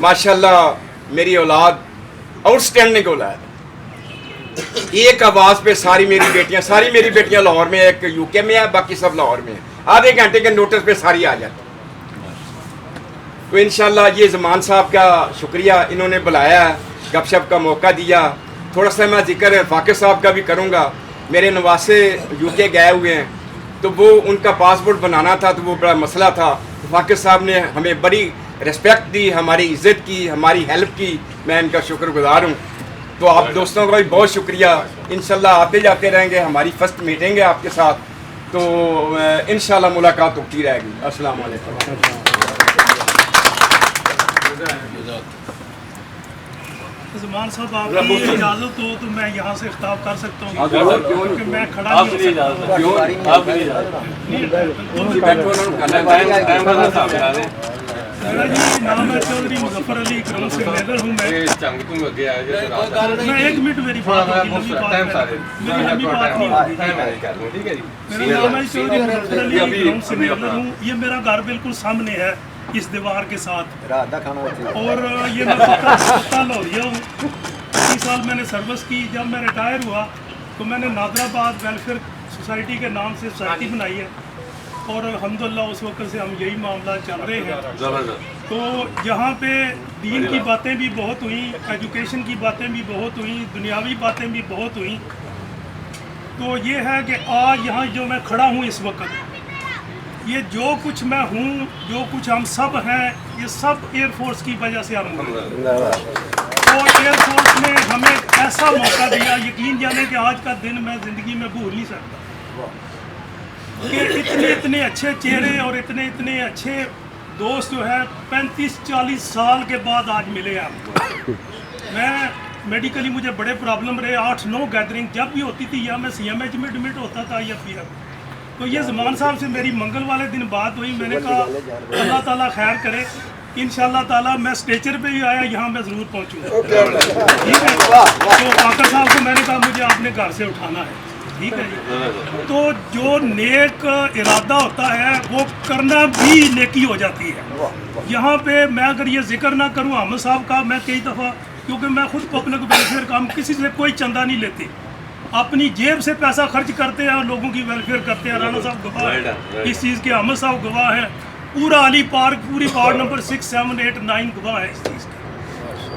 S9: ماشاءاللہ میری اولاد آؤٹ اسٹینڈنگ اولاد. ایک آواز پہ ساری میری بیٹیاں لاہور میں, ایک یو کے میں ہے, باقی سب لاہور میں ہیں. آدھے گھنٹے کے نوٹس پہ ساری آ جاتی. تو انشاءاللہ یہ زمان صاحب کا شکریہ, انہوں نے بلایا, گپ شپ کا موقع دیا. تھوڑا سا میں ذکر فاقر صاحب کا بھی کروں گا. میرے نواسے یو کے گئے ہوئے ہیں, تو وہ ان کا پاسپورٹ بنانا تھا, تو وہ بڑا مسئلہ تھا. فاقر صاحب نے ہمیں بڑی رسپیکٹ دی, ہماری عزت کی, ہماری ہیلپ کی. میں ان کا شکر گزار ہوں. تو آپ دوستوں کا بھی بہت شکریہ. انشاءاللہ آتے جاتے رہیں گے. ہماری فرسٹ میٹنگ ہے آپ کے ساتھ, تو انشاءاللہ ملاقات ہوتی رہے گی. السلام علیکم.
S10: زمان صاحب آپ کی اجازت ہو تو میں یہاں سے خطاب کر سکتا ہوں, کیونکہ میں کھڑا نہیں ہو سکتا. میرا جی نام ہے چودھری مظفر علی کرم سے میدر ہوں. میں 1 منٹ میری بات ہوگی, لمبی بات نہیں ہوگی. میرا نام ہے چودھری مظفر علی کرم سے میدر ہوں. یہ میرا گھر بالکل سامنے ہے اس دیوار کے ساتھ, اور یہ میں پتہ لوریا ہوں. 30 سال میں نے سروس کی. جب میں ریٹائر ہوا تو میں نے نادر آباد ویلفیئر سوسائٹی کے نام سے سوسائٹی بنائی ہے, اور الحمدللہ اس وقت سے ہم یہی معاملات چل رہے ہیں. تو یہاں پہ دین کی باتیں بھی بہت ہوئیں, ایجوکیشن کی باتیں بھی بہت ہوئیں, دنیاوی باتیں بھی بہت ہوئیں. تو یہ ہے کہ آج یہاں جو میں کھڑا ہوں اس وقت, یہ جو کچھ میں ہوں, جو کچھ ہم سب ہیں, یہ سب ایئر فورس کی وجہ سے ہم ہوں. اور ایئر فورس نے ہمیں ایسا موقع دیا, یقین جانے کہ آج کا دن میں زندگی میں بھول نہیں سکتا, کہ اتنے اچھے چہرے اور اتنے اچھے دوست جو ہے 35-40 سال کے بعد آج ملے ہیں ہم کو. میں میڈیکلی مجھے بڑے پرابلم رہے. 8-9 گیدرنگ جب بھی ہوتی تھی, یا میں سی ایم ایچ میں ایڈمٹ ہوتا تھا یا پی ایف. تو یہ زمان صاحب سے میری منگل والے دن بات ہوئی. میں نے کہا اللہ تعالیٰ خیر کرے, انشاءاللہ تعالیٰ میں اسٹیچر پہ ہی آیا, یہاں میں ضرور پہنچوں گا. ٹھیک ہے. تو فاقر صاحب کو میں نے کہا مجھے آپ نے گھر سے اٹھانا ہے. ٹھیک ہے جی. تو جو نیک ارادہ ہوتا ہے وہ کرنا بھی نیکی ہو جاتی ہے. یہاں پہ میں اگر یہ ذکر نہ کروں احمد صاحب کا, میں کئی دفعہ, کیونکہ میں خود پبلک ویلفیئر کا, ہم کسی سے کوئی چندہ نہیں لیتے, اپنی جیب سے پیسہ خرچ کرتے ہیں اور لوگوں کی ویلفیئر کرتے ہیں. رانا صاحب گواہ ہے اس چیز کے, احمد صاحب گواہ ہیں, پورا علی پارک, پوری وارڈ نمبر 6, 7, 8, 9 گواہ ہے اس چیز کا.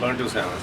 S11: 127।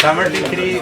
S12: 73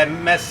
S12: MSc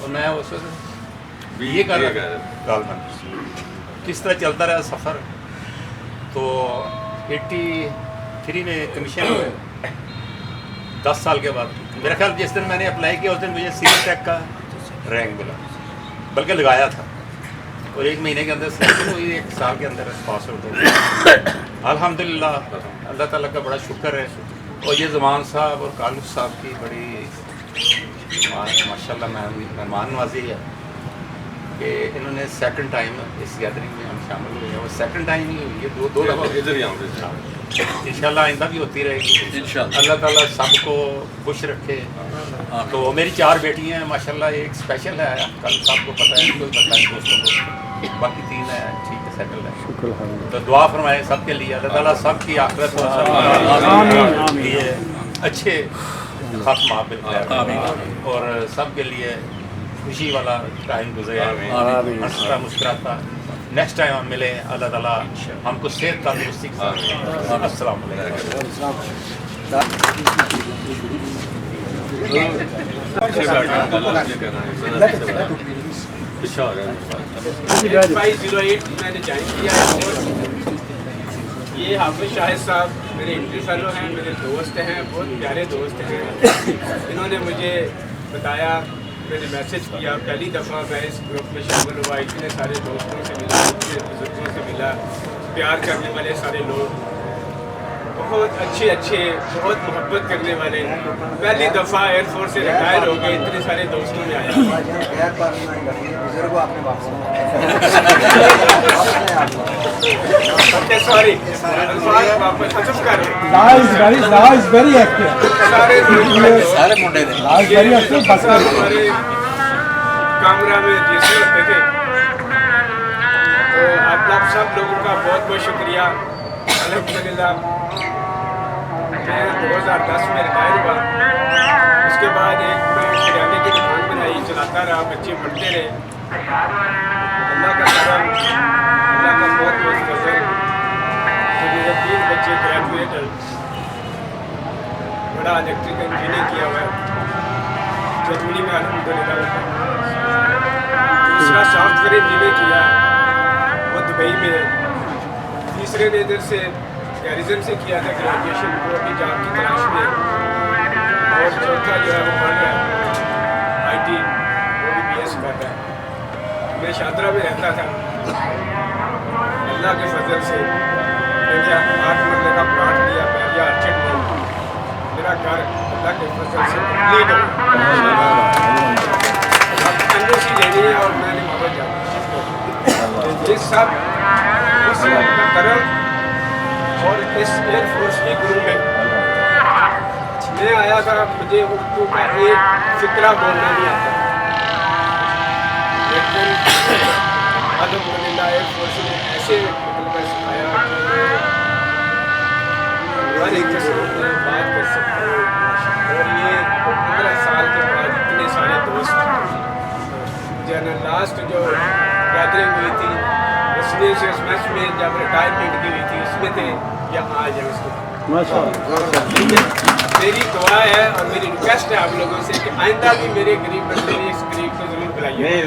S12: اور میں اس وقت یہ کر رہا کس طرح چلتا رہا سفر. تو 83 میں کمیشن ہوئے 10 سال کے بعد. میرا خیال جس دن میں نے اپلائی کیا اس دن مجھے سیول ٹیک کا رینک ملا, بلکہ لگایا تھا, اور 1 مہینے کے اندر سلیکشن ہوئی, 1 سال کے اندر پاس آؤٹ ہو گیا. الحمدللہ اللہ تعالیٰ کا بڑا شکر ہے. اور یہ زمان صاحب اور کالو صاحب کی بڑی ماشاء اللہ مہمان نوازی ہے کہ انہوں نے سیکنڈ ٹائم اس گیدرنگ میں ہم شامل ہوئے ہیں, اور سیکنڈ ٹائم ہی ہوئی ہے, 2 دفعہ ادھر ہی انشاءاللہ آئندہ بھی ہوتی رہے گی. اللہ تعالیٰ سب کو خوش رکھے. تو میری 4 بیٹی ہیں ماشاءاللہ, ایک اسپیشل ہے, کل سب کو پتہ ہے, کوئی پتہ ہے دوستوں کو, باقی 3 ہیں ٹھیک ہے سیٹل ہے. تو دعا فرمائے سب کے لیے, اللہ تعالیٰ سب کی آخرت اور لیے اچھے خاتمہ بالخیر, اور سب کے لیے خوشی والا ٹائم گزرے, ہنستا مسکراتا. نیکسٹ ٹائم ہم ملیں, اللہ تعالیٰ ہم کو صحت تندرستی کے ساتھ. السلام علیکم.
S11: میں نے جوائن کیا ہے. یہ حافظ شاہد صاحب میرے انٹری فیلو ہیں, میرے دوست ہیں, بہت پیارے دوست ہیں. انہوں نے مجھے بتایا, میں نے میسج کیا, پہلی دفعہ میں اس گروپ میں شامل ہوا, اتنے سارے دوستوں سے ملا, اتنے بزرگوں سے ملا, پیار کرنے والے سارے لوگ, بہت اچھے بہت محبت کرنے والے. پہلی دفعہ ایئر فورس سے ریٹائر ہو گئے, اتنے سارے دوستوں میں آیا. سوری واپس حذف کر ہمارے کامرہ میں جیسے ہوتے تھے. تو آپ سب لوگوں کا بہت بہت شکریہ. الحمدللہ میں 2010 میں ریٹائر ہوا. اس کے بعد ایک میں کریانے کی دکان بنائی, چلاتا رہا, بچے پڑھتے رہے. اللہ کا کرم, اللہ کا بہت بہت فضل. میرے 3 بچے گریجویٹ, بڑا الیکٹریکل انجینئر کیا ہوا ہے جدولی میں الحمدللہ. دوسرا سافٹ ویئر انجینئر کیا, وہ دبئی میں ہے. تیسرے نے ادھر سے گیریزن سے کیا تھا گریجویشن, وہ ابھی جاب کی تلاش میں. اور چوتھا جو ہے وہ پڑھ رہا ہے IT, وہ بھی BS کر رہا ہے. میں شادرہ میں رہتا تھا. اللہ کے فضل سے میں نے 8 مرلے کا پلاٹ لیا پہلیا ارچڈ میں. میرا گھر اللہ کے فضل سے کمپلیٹ ہو. اب NOC لینی ہے اور میں نے وہاں جانا. یہ سب اس کا کرم. اور اس ایئر فورس کی گروپ میں میں آیا تھا, مجھے اردو کا ایک فقرہ بولنا نہیں آتا, لیکن الحمدللہ ایئر فورس نے ایسے مطلب سکھایا کہ ہر ایک کے ساتھ میں بات کر سکتا ہوں. اور یہ 15 سال کے بعد اتنے سارے دوست. جنرل لاسٹ جو گیدرنگ ہوئی تھی ریسیڈینشیل میچ میں جب ریٹائرمنٹ کی ہوئی تھی, اس میں تھے, یا آج ہے اس کو. میری دعا ہے اور میری ریکویسٹ ہے آپ لوگوں سے کہ آئندہ بھی میرے غریب بندے اس غریب کو ضرور بلائیے.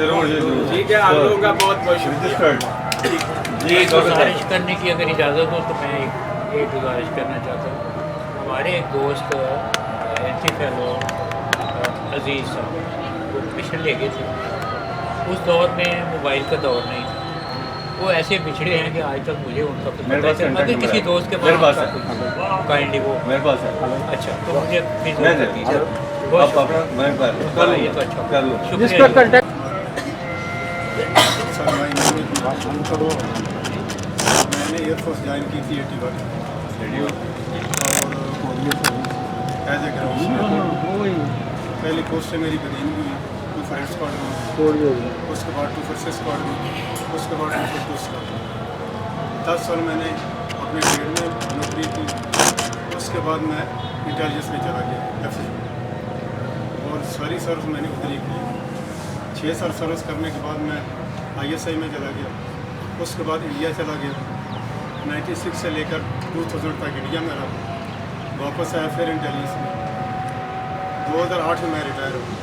S11: ٹھیک ہے, آپ لوگوں کا بہت بہت شکریہ.
S6: جی, گزارش کرنے کی اگر اجازت ہو تو میں ایک گزارش کرنا چاہتا ہوں. ہمارے ایک دوست انٹری فیلو عزیز صاحب وہ مشن لے گئے تھے. اس دور میں موبائل کا دور نہیں تھا. وہ ایسے بچھڑے ہیں کہ آج تک مجھے ان کا پتہ چلا. اگر کسی دوست کے پاس کائنڈلی وہ میرے پاس ہے. اچھا, تو مجھے پھر دیجیے. بہت یہ تو اچھا شکریہ.
S13: میں نے ایئر فورس جوائن کی تھی 81 اور ایز اے گراؤنڈ. پہلی پوسٹ سے میری بدین ہوئی 2 فرینڈ اسکواڈ میں, اس کے بعد 2 فرسٹ اسکواڈ میں, اس کے بعد 2 اسکواڈ. 10 سال میں نے اپنے ٹریڈ میں نوکری کی. اس کے بعد میں انٹیلیجنس میں چلا گیا FA, اور ساری سروس میں نے ادھر ہی کی. 6 سال سروس کرنے کے بعد میں ISI میں چلا گیا. اس کے بعد انڈیا چلا گیا. 96 سے لے کر 2000 تک انڈیا میں رہا. واپس آیا پھر انٹیلیجنس میں. 2008 میں ریٹائر ہوا.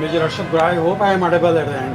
S13: Major Arshad Brai, I hope I am audible at the end.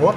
S13: What?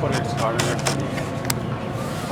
S13: for its coordinator.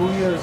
S13: 2 years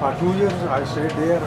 S13: For 2 years I stayed there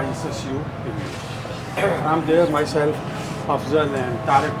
S13: ISSU English. I'm there myself, Afzal and Tariq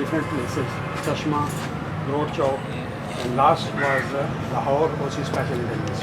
S13: different places, Chashma, Road Chowk, and last was Lahore, OC Special Intelligence।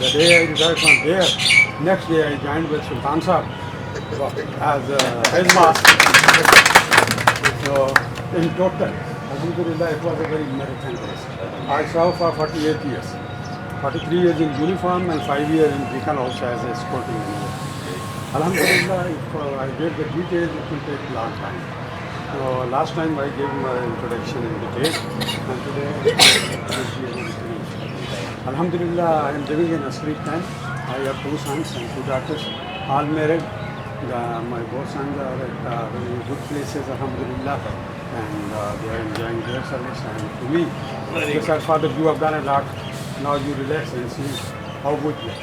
S13: the day I retired from there, next day I joined with Sultan Sahab as head master। So in total, alhamdulillah, it was a very marathon race। I served for 48 years, 43 years in uniform and 5 years in Beacon also as a escorting engineer। Alhamdulillah, if I give the details, it will take a long time। So last time I gave my introduction in detail, and today Alhamdulillah, I am living in Asri Camp। I have 2 sons and 2 daughters, all married। My both sons are at very good places, Alhamdulillah, and they are enjoying their service। And to me, they said, Father, you have done a lot, now you relax and see how good you are।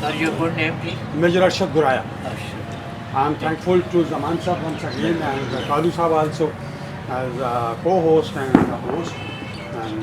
S6: Sir, your good name, please?
S13: Major Arshad Guraya। I am thankful to Zaman Sahab once again, and Kalu Sahab also as a co-host and a host, and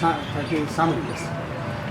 S13: 37 years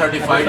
S3: 35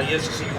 S6: ISCU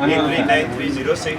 S14: 9306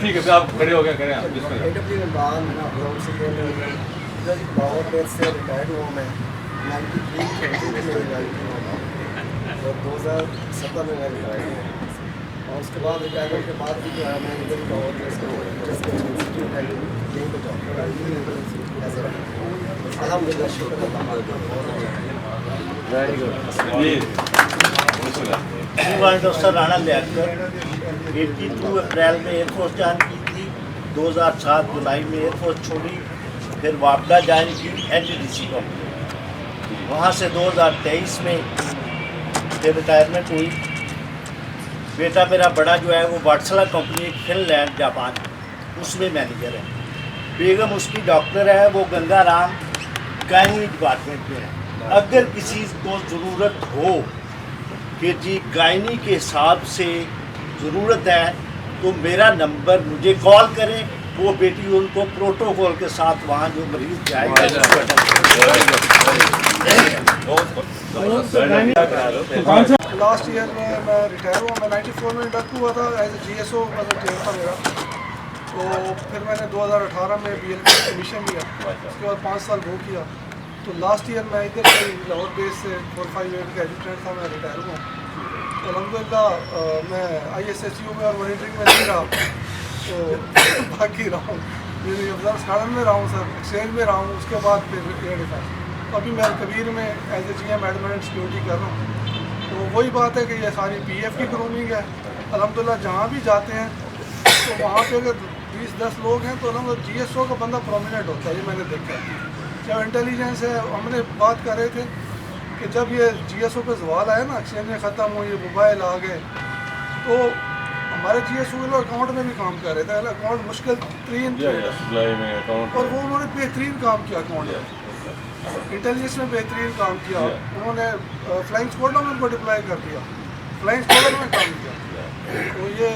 S4: ٹھیک ہے آپ کھڑے ہو گیا کریں آپ
S15: سے ریٹائر ہوا میں 93 اور 2017 میں میں ریٹائر ہوا اور اس کے بعد ریٹائرمنٹ کے بعد بھی جو ہے میں ادھر لاہور انسٹیٹیوٹ ہے یہیں پہ جاب کر رہا ہوں الحمد للہ شکر
S16: ڈاکٹر رانا لیاقت 82 اپریل میں ایئر فورس جوائن کی تھی, 2007 جولائی میں ایئر فورس چھوڑی, پھر وابڈا جوائن کی NTDC کمپنی, وہاں سے 2023 میں پھر ریٹائرمنٹ ہوئی. بیٹا میرا بڑا جو ہے وہ واٹسلا کمپنی فن لینڈ جاپان اس میں مینیجر ہے. بیگم اس کی ڈاکٹر ہے, وہ گنگا رام گائنی ڈپارٹمنٹ میں ہے. اگر کسی کو ضرورت ہو کہ جی گائنی کے حساب سے ضرورت ہے تو میرا نمبر مجھے کال کریں, وہ بیٹی ان کو پروٹوکول کے ساتھ وہاں جو مریض جائے گا.
S7: لاسٹ ایئر میں ریٹائر ہوا, میں 94 میں انڈکٹ ہوا تھا ایز اے GSO ٹرین تھا میرا. تو پھر میں نے 2018 میں BLP کمیشن لیا, اس کے بعد 5 سال وہ کیا. تو لاسٹ ایئر میں ادھر سے لاہور بیس سے 458 کا ایجوٹینٹ تھا, میں ریٹائر ہوا. تو الحمدللہ میں ISSU میں اور مانیٹرنگ میں نہیں رہا, تو باقی رہا ہوں افضل خان میں رہا ہوں سر, ایکسچینج میں رہا ہوں, اس کے بعد پھر ایئر ڈیفینس. ابھی میں کبیر میں as a GM admin and security کر رہا ہوں. تو وہی بات ہے کہ یہ ساری PF کی گرومنگ ہے. الحمدللہ جہاں بھی جاتے ہیں تو وہاں پہ اگر 20-10 لوگ ہیں تو الحمد GSO کا بندہ پرومیننٹ ہوتا ہے, یہ میں نے دیکھا ہے. جب انٹیلیجنس ہے, ہم نے بات کر رہے تھے کہ جب یہ GSO پہ زوال آیا نا, ایکسچینجیں ختم ہوئی, موبائل آ گئے, تو ہمارے GSO کے لوگ اکاؤنٹ میں بھی کام کر رہے تھے. اکاؤنٹ مشکل ترین اور وہ انہوں نے بہترین کام کیا اکاؤنٹ میں, انٹیلیجنس میں بہترین کام کیا. انہوں نے فلائنگ اسکواڈوں میں ان کو ڈپلائی کر دیا, فلائنگ اسکواڈوں میں کام کیا. تو یہ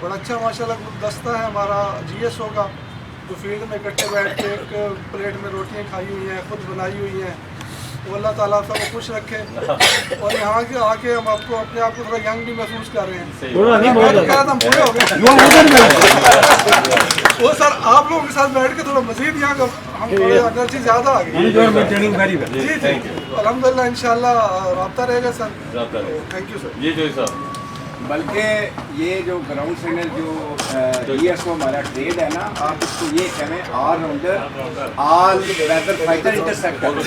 S7: بڑا اچھا ماشاء اللہ دستہ ہے ہمارا GSO کا, جو فیلڈ میں اکٹھے بیٹھ کے ایک پلیٹ میں روٹیاں کھائی ہوئی ہیں, خود بنائی ہوئی ہیں. تو اللہ تعالیٰ سب کو خوش رکھے. اور یہاں کے آ کے ہم آپ کو اپنے آپ کو تھوڑا ینگ بھی محسوس کر رہے ہیں. ہم پورے ہو گئے وہ سر, آپ لوگوں کے ساتھ بیٹھ کے تھوڑا مزید یہاں کا ہم تھوڑے انرجی زیادہ آ گئی. جی جی الحمد للہ ان شاء اللہ رابطہ رہے گا سر. Thank you sir.
S4: جی جی صاحب,
S9: بلکہ یہ جو گراؤنڈ سینر جو GSO ہمارا ٹریڈ ہے نا, آپ اس کو یہ کہیں all rounder, all weather fighter interceptor.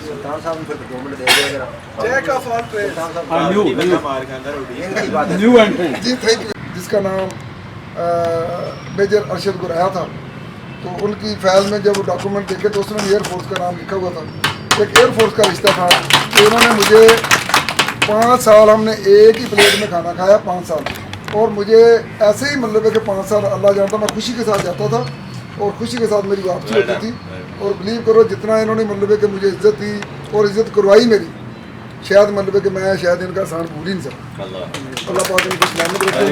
S2: Sultan صاحب کو گورنمنٹ دے دے گا
S7: jack of all trade.
S2: New internet.
S17: جی تھینک یو. جس کا نام میجر ارشد گرایا تھا, تو ان کی فائل میں جب ڈاکومنٹ دیکھے تو اس میں ایئر فورس کا نام لکھا ہوا تھا. ایک ایئر فورس کا رشتہ تھا. تو انہوں نے مجھے 5 سال, ہم نے ایک ہی پلیٹ میں کھانا کھایا 5 سال, اور مجھے ایسے ہی مطلب ہے کہ 5 سال اللہ جانتا, میں خوشی کے ساتھ جاتا تھا اور خوشی کے ساتھ میری واپسی ہوتی تھی. اور بلیو کرو جتنا انہوں نے مطلب ہے کہ مجھے عزت دی اور عزت کروائی میری, شاید مطلب ہے کہ میں شاید ان کا احسان بھول ہی نہیں سکتا. اللہ پاک ان کو سلامت رکھے.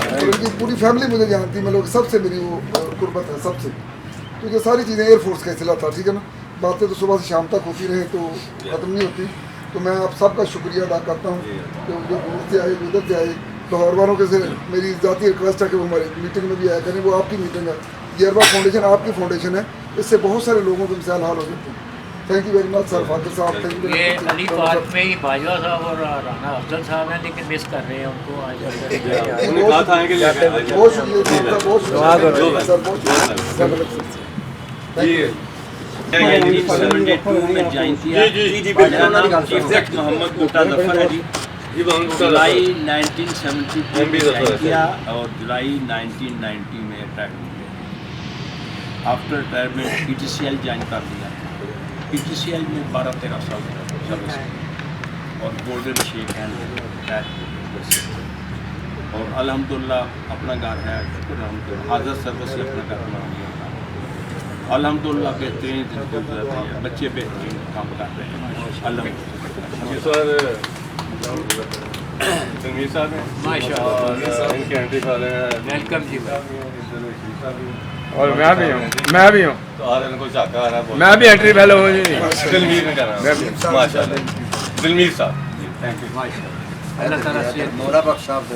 S17: اور ان کی پوری فیملی مجھے جانتی, مطلب سب سے میری وہ قربت ہے سب سے. تو یہ ساری چیزیں ایئر فورس کا سلسلہ تھا, ٹھیک ہے نا. باتیں تو صبح سے شام تک ہوتی رہیں تو ختم نہیں ہوتی. تو میں آپ سب کا شکریہ ادا کرتا ہوں کہ جو دور سے آئے, ادھر سے آئے. لاہور والوں کے سے میری ذاتی ریکویسٹ ہے کہ وہ ہماری میٹنگ میں بھی آیا کریں. وہ آپ کی میٹنگ ہے, گیربا فاؤنڈیشن آپ کی فاؤنڈیشن ہے, اس سے بہت سارے لوگوں کے مثال حال ہو سکتے ہیں. تھینک یو ویری مچ سر. فاطر صاحب تھینک یو.
S6: یہ علی پارک میں ہی باجوہ صاحب اور رانا افضل صاحب ہیں, لیکن مس کر رہے ہیں ان کو. آج
S17: بہت شکریہ, بہت شکریہ.
S5: میں جوائن کیا. محمد کوٹا ظفر ہے جی. جولائی 1972 میں جوائن کیا اور جولائی 1990 میں ریٹائرمنٹ کیا. آفٹر ریٹائرمنٹ PTCL جوائن کر دیا. PTCL میں 12-13 سال سروس اور گولڈن شیک ہینڈ, اور الحمدللہ اپنا گھر ہے. شکر الحمدللہ حاضر سروس سے اپنا گھر بنا لیا. الحمدللہ بہترین زندگی گزر رہی ہے, بچے بہترین کام کر رہے ہیں الحمدللہ.
S4: سر تنویر صاحب ہیں ماشاء اللہ, ان کے اینٹری والے ہیں.
S6: ویلکم جی.
S11: اور میں بھی ہوں.
S4: تو آج ان کو چاکا آ رہا ہے,
S11: میں بھی اینٹری پہلے ہو جی.
S4: دلمیر کا نام ماشاء اللہ, دلمیر صاحب. Thank you.
S6: ਅੱਲਾਹ ਤਾਲਾ ਸੇ
S2: ਮੋਲਾ ਬਖਸ਼ ਸਾਹਿਬ ਦੇ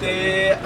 S18: ਤੇ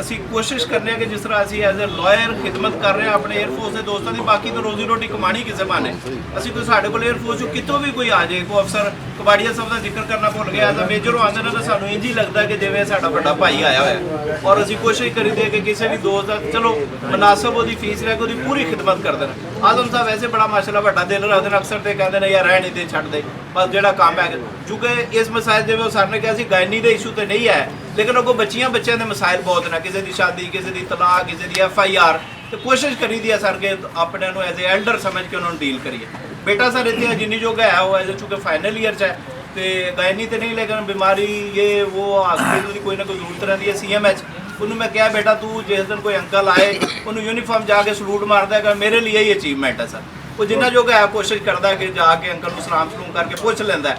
S18: ਅਸੀਂ ਕੋਸ਼ਿਸ਼ ਕਰਨੇ ਆ ਕਿ ਜਿਸ ਤਰ੍ਹਾਂ ਅਸੀਂ ਐਜ਼ ਅ ਲਾਇਰ ਖਿਦਮਤ ਕਰ ਰਹੇ ਆ ਆਪਣੇ 에ਅਰਫੋਰਸ ਦੇ ਦੋਸਤਾਂ ਦੀ, ਬਾਕੀ ਤਾਂ ਰੋਜ਼ੀ ਰੋਟੀ ਕਮਾਣੀ ਕਿਸੇ ਬਾਨੇ। ਅਸੀਂ ਕੋਈ ਸਾਡੇ ਕੋਲ 에ਅਰਫੋਰਸ ਚੋਂ ਕਿਤੋਂ ਵੀ ਕੋਈ ਆ ਜਾਏ, ਕੋਈ ਅਫਸਰ ਕਬਾੜੀਆ ਸਾਹਿਬ ਦਾ ਜ਼ਿਕਰ ਕਰਨਾ ਭੁੱਲ ਗਿਆ, ਐਜ਼ ਅ ਮੇਜਰ ਆਉਂਦੇ ਨੇ ਤਾਂ ਸਾਨੂੰ ਇੰਝ ਹੀ ਲੱਗਦਾ ਕਿ ਜਿਵੇਂ ਸਾਡਾ ਵੱਡਾ ਭਾਈ ਆਇਆ ਹੋਇਆ। ਔਰ ਅਸੀਂ ਕੋਸ਼ਿਸ਼ ਕਰੀਦੀ ਕਿ ਕਿਸੇ ਵੀ ਦੋਸਤ ਦਾ ਚਲੋ ਮੁਨਾਸਬ ਉਹਦੀ ਫੀਸ ਲੈ ਕੇ ਉਹਦੀ ਪੂਰੀ ਖਿਦਮਤ ਕਰਦੇ ਨੇ। ਆਜ਼ਮ ਸਾਹਿਬ ਵੈਸੇ ਬੜਾ ਮਾਸ਼ਾਅੱਲਾ ਵੱਡਾ ਦਿਲ ਰੱਖਦੇ ਨੇ, ਅਕਸਰ ਤੇ ਕਹਿੰਦੇ ਨੇ ਯਾਰ ਰਹਿ ਨਹੀਂ ਦੇ ਛੱਡ ਦੇ ਬਸ ਜਿਹੜਾ ਕੰਮ ਹੈ, ਕਿਉਂਕਿ ਇਸ ਮਸਾਇਲ ਜਿਵੇਂ ਉਹ ਸਰ ਨੇ ਕਿਹਾ ਸੀ ਗਾਇਨੀ ਦੇ ਇਸ਼ੂ ਤੇ ਨਹੀਂ ਹੈ, ਲੇਕਿਨ ਅੱਗੋਂ ਬੱਚਿਆਂ ਦੇ ਮਸਾਇਲ ਬਹੁਤ ਨੇ, ਕਿਸੇ ਦੀ ਸ਼ਾਦੀ, ਕਿਸੇ ਦੀ ਤਲਾਕ, ਕਿਸੇ ਦੀ FIR, ਤੇ ਕੋਸ਼ਿਸ਼ ਕਰੀਦੀ ਹੈ ਸਰ ਕਿ ਆਪਣੇ ਨੂੰ ਐਜ਼ ਏ ਐਲਡਰ ਸਮਝ ਕੇ ਉਹਨਾਂ ਨੂੰ ਡੀਲ ਕਰੀਏ। ਬੇਟਾ ਸਰ ਇੱਥੇ ਜਿੰਨੀ ਜੋਗਾ ਹੈ ਉਹ ਐਜ਼ ਚੂੰਕਿ ਫਾਈਨਲ ਈਅਰ 'ਚ ਹੈ ਤੇ ਗਾਇਨੀ ਤੇ ਨਹੀਂ, ਲੇਕਿਨ ਬਿਮਾਰੀ ਇਹ ਉਹ ਹਸਪੀਟਲ ਦੀ ਕੋਈ ਨਾ ਕੋਈ ਜ਼ਰੂਰਤ ਰਹਿੰਦੀ ਹੈ। CMH ਉਹਨੂੰ ਮੈਂ ਕਿਹਾ ਬੇਟਾ ਤੂੰ ਜਿਸ ਦਿਨ ਕੋਈ ਅੰਕਲ ਆਏ ਉਹਨੂੰ ਯੂਨੀਫਾਰਮ ਜਾ ਕੇ ਸਲੂਟ ਮਾਰਦਾ ਹੈਗਾ, ਮੇਰੇ ਲਈ ਇਹ ਅਚੀਵਮੈਂਟ ਹੈ ਸਰ। ਉਹ ਜਿੰਨਾ ਜੋਗਾ ਹੈ ਕੋਸ਼ਿਸ਼ ਕਰਦਾ ਕਿ ਜਾ ਕੇ ਅੰਕਲ ਨੂੰ ਸਲਾਮ ਸਲੂਮ ਕਰਕੇ ਪੁੱਛ ਲੈਂਦਾ।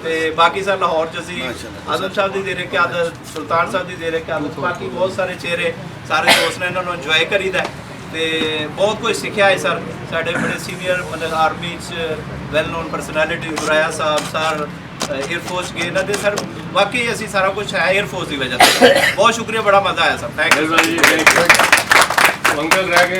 S18: ਤੇ ਬਾਕੀ ਸਰ ਲਾਹੌਰ 'ਚ ਅਸੀਂ ਆਜ਼ਮ ਸਾਹਿਬ ਦੀ ਦੇਰੇ ਕਿਆਦਤ, ਸੁਲਤਾਨ ਸਾਹਿਬ ਦੀ ਦੇਰੇ ਕਿਆਦਤ, ਬਾਕੀ ਬਹੁਤ ਸਾਰੇ ਚਿਹਰੇ ਸਾਰੇ ਦੋਸਤ ਨੇ, ਇਹਨਾਂ ਨੂੰ ਇੰਜੋਏ ਕਰੀਦਾ ਤੇ ਬਹੁਤ ਕੁਝ ਸਿੱਖਿਆ ਹੈ ਸਰ। ਸਾਡੇ ਬੜੇ ਸੀਨੀਅਰ ਮਤਲਬ ਆਰਮੀ 'ਚ ਵੈਲ ਨੋਨ ਪਰਸਨੈਲਿਟੀ ਗੁਰਾਇਆ ਸਾਹਿਬ ਸਰ 에ਅਰਫੋਰਸ ਗਏ ਨਾ, ਤੇ ਸਰ ਵਾਕਈ ਅਸੀਂ ਸਾਰਾ ਕੁਝ ਹੈ 에ਅਰਫੋਰਸ ਦੀ ਵਜ੍ਹਾ ਤੋਂ। ਬਹੁਤ ਸ਼ੁਕਰੀਆ, ਬੜਾ ਮਜ਼ਾ ਆਇਆ ਸਰ, ਥੈਂਕ ਯੂ।
S4: ਅੰਕਲ ਰਹਿ ਗਏ।